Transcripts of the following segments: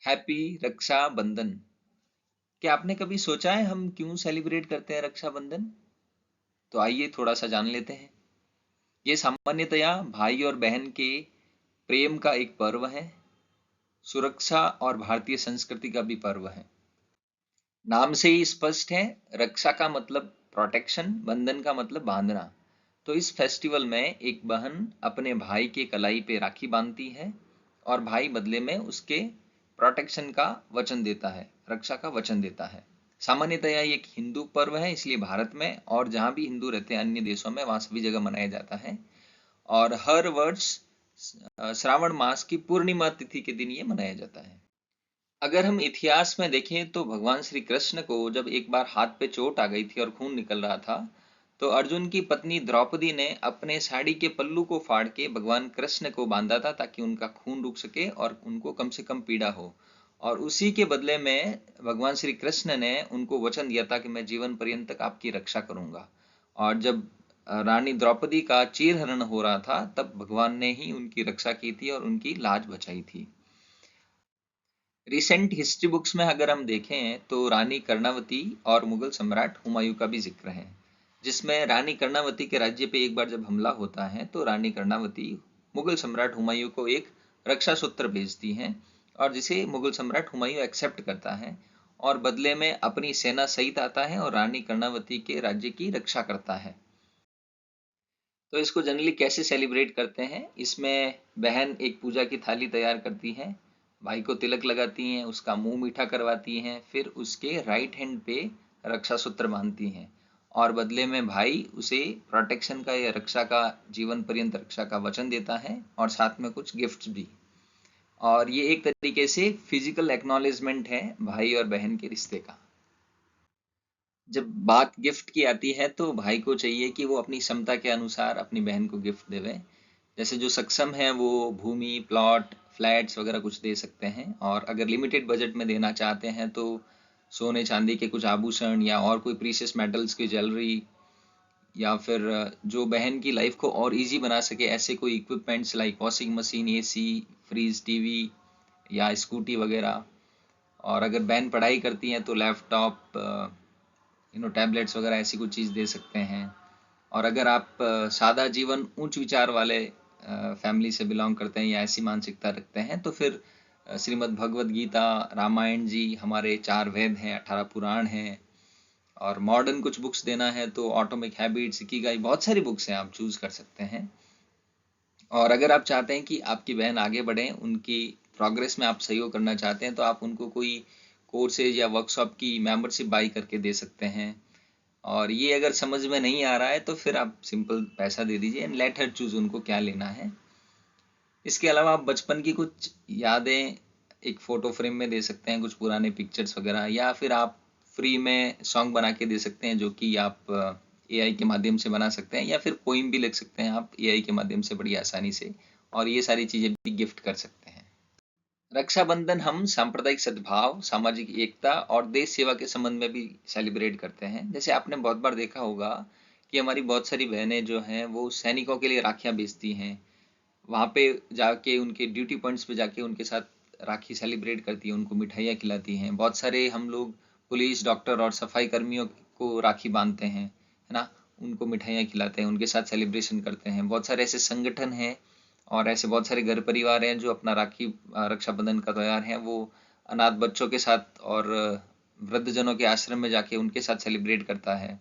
Happy रक्षा बंधन। क्या आपने कभी सोचा है हम क्यों सेलिब्रेट करते हैं रक्षाबंधन? तो आइए थोड़ा सा जान लेते हैं। ये सामान्यतया भाई और बहन के प्रेम का एक पर्व है, सुरक्षा और भारतीय संस्कृति का भी पर्व है। नाम से ही स्पष्ट है, रक्षा का मतलब प्रोटेक्शन, बंधन का मतलब बांधना। तो इस फेस्टिवल में एक बहन अपने भाई के कलाई पे राखी बांधती है और भाई बदले में उसके प्रोटेक्शन का वचन देता है, रक्षा का वचन देता है। सामान्यतः ये एक हिंदू पर्व है, इसलिए भारत में और जहाँ भी हिंदू रहते हैं अन्य देशों में वहाँ सभी जगह मनाया जाता है। और हर वर्ष श्रावण मास की पूर्णिमा तिथि के दिन ये मनाया जाता है। अगर हम इतिहास में देखें तो भगवान श्री कृष्ण को जब एक बार हाथ पे चोट आ गई थी और खून निकल रहा था, तो अर्जुन की पत्नी द्रौपदी ने अपने साड़ी के पल्लू को फाड़ के भगवान कृष्ण को बांधा था ताकि उनका खून रुक सके और उनको कम से कम पीड़ा हो। और उसी के बदले में भगवान श्री कृष्ण ने उनको वचन दिया था कि मैं जीवन पर्यंत तक आपकी रक्षा करूंगा। और जब रानी द्रौपदी का चीरहरण हो रहा था तब भगवान ने ही उनकी रक्षा की थी और उनकी लाज बचाई थी। रिसेंट हिस्ट्री बुक्स में अगर हम देखें तो रानी कर्णावती और मुगल सम्राट हुमायूं का भी जिक्र है, जिसमें रानी कर्णावती के राज्य पे एक बार जब हमला होता है तो रानी कर्णावती मुगल सम्राट हुमायूं को एक रक्षा सूत्र भेजती हैं और जिसे मुगल सम्राट हुमायूं एक्सेप्ट करता है और बदले में अपनी सेना सहित आता है और रानी कर्णावती के राज्य की रक्षा करता है। तो इसको जनरली कैसे सेलिब्रेट करते हैं? इसमें बहन एक पूजा की थाली तैयार करती है, भाई को तिलक लगाती हैं, उसका मुंह मीठा करवाती हैं, फिर उसके राइट हैंड पे रक्षा सूत्र बांधती हैं और बदले में भाई उसे प्रोटेक्शन का या रक्षा का, जीवन पर्यंत रक्षा का वचन देता है और साथ में कुछ गिफ्ट्स भी। और ये एक तरीके से फिजिकल एक्नॉलेजमेंट है भाई और बहन के रिश्ते का। जब बात गिफ्ट की आती है तो भाई को चाहिए कि वो अपनी क्षमता के अनुसार अपनी बहन को गिफ्ट देवे। जैसे जो सक्षम है वो भूमि, प्लॉट, फ्लैट्स वगैरह कुछ दे सकते हैं, और अगर लिमिटेड बजट में देना चाहते हैं तो सोने चांदी के कुछ आभूषण या और कोई प्रीशियस मेटल्स की ज्वेलरी, या फिर जो बहन की लाइफ को और इजी बना सके ऐसे कोई equipments like washing machine, AC, fridge, TV या स्कूटी वगैरह। और अगर बहन पढ़ाई करती हैं तो लैपटॉप, टैबलेट्स वगैरह ऐसी कुछ चीज़ दे सकते हैं। और अगर आप सादा जीवन उच्च विचार वाले फैमिली से बिलोंग करते हैं या ऐसी मानसिकता रखते हैं तो फिर श्रीमद् भगवद गीता, रामायण जी, हमारे 4 वेद हैं, 18 पुराण हैं। और मॉडर्न कुछ बुक्स देना है तो ऑटोमिक हैबिट्स, इकिगाई, बहुत सारी बुक्स हैं, आप चूज कर सकते हैं। और अगर आप चाहते हैं कि आपकी बहन आगे बढ़े, उनकी प्रोग्रेस में आप सहयोग करना चाहते हैं, तो आप उनको कोई कोर्सेज या वर्कशॉप की मेंबरशिप बाई करके दे सकते हैं। और ये अगर समझ में नहीं आ रहा है तो फिर आप सिंपल पैसा दे दीजिए एंड लेट हर चूज उनको क्या लेना है। इसके अलावा आप बचपन की कुछ यादें एक फोटो फ्रेम में दे सकते हैं, कुछ पुराने पिक्चर्स वगैरह, या फिर आप फ्री में सॉन्ग बना के दे सकते हैं जो कि आप एआई के माध्यम से बना सकते हैं, या फिर पोइम भी लिख सकते हैं आप एआई के माध्यम से बड़ी आसानी से, और ये सारी चीजें भी गिफ्ट कर सकते हैं। रक्षाबंधन हम सांप्रदायिक सद्भाव, सामाजिक एकता और देश सेवा के संबंध में भी सेलिब्रेट करते हैं। जैसे आपने बहुत बार देखा होगा कि हमारी बहुत सारी बहनें जो हैं वो सैनिकों के लिए राखियां बेचती हैं, वहाँ पे जाके उनके ड्यूटी पॉइंट्स पे जाके उनके साथ राखी सेलिब्रेट करती हैं, उनको मिठाइयाँ खिलाती हैं। बहुत सारे हम लोग पुलिस, डॉक्टर और सफाई कर्मियों को राखी बांधते हैं, है ना, उनको मिठाइयाँ खिलाते हैं, उनके साथ सेलिब्रेशन करते हैं। बहुत सारे ऐसे संगठन हैं और ऐसे बहुत सारे घर परिवार हैं जो अपना राखी रक्षाबंधन का त्योहार है वो अनाथ बच्चों के साथ और वृद्धजनों के आश्रम में जाके उनके साथ सेलिब्रेट करता है।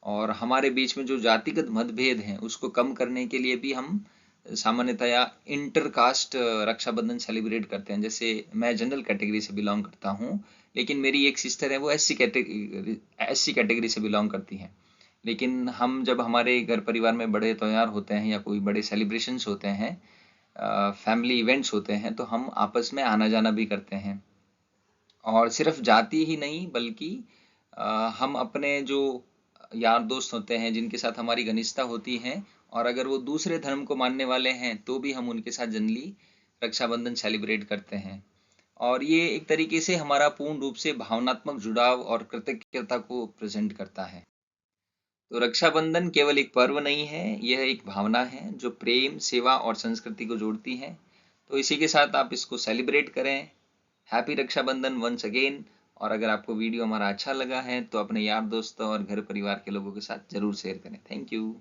और हमारे बीच में जो जातिगत मतभेद हैं उसको कम करने के लिए भी हम सामान्यतया इंटर कास्ट रक्षाबंधन सेलिब्रेट करते हैं। जैसे मैं जनरल कैटेगरी से बिलोंग करता हूँ, लेकिन मेरी एक सिस्टर है वो एससी कैटेगरी से बिलोंग करती हैं। लेकिन हम जब हमारे घर परिवार में बड़े त्योहार होते हैं या कोई बड़े सेलिब्रेशंस होते हैं, फैमिली इवेंट्स होते हैं, तो हम आपस में आना जाना भी करते हैं। और सिर्फ जाति ही नहीं बल्कि हम अपने जो यार दोस्त होते हैं जिनके साथ हमारी घनिष्ठता होती है, और अगर वो दूसरे धर्म को मानने वाले हैं तो भी हम उनके साथ जनरली रक्षाबंधन सेलिब्रेट करते हैं। और ये एक तरीके से हमारा पूर्ण रूप से भावनात्मक जुड़ाव और कृतज्ञता को प्रेजेंट करता है। तो रक्षाबंधन केवल एक पर्व नहीं है, यह एक भावना है जो प्रेम, सेवा और संस्कृति को जोड़ती है। तो इसी के साथ आप इसको सेलिब्रेट करें। Happy Rakshabandhan once again. और अगर आपको वीडियो हमारा अच्छा लगा है तो अपने यार दोस्तों और घर परिवार के लोगों के साथ जरूर शेयर करें। Thank you.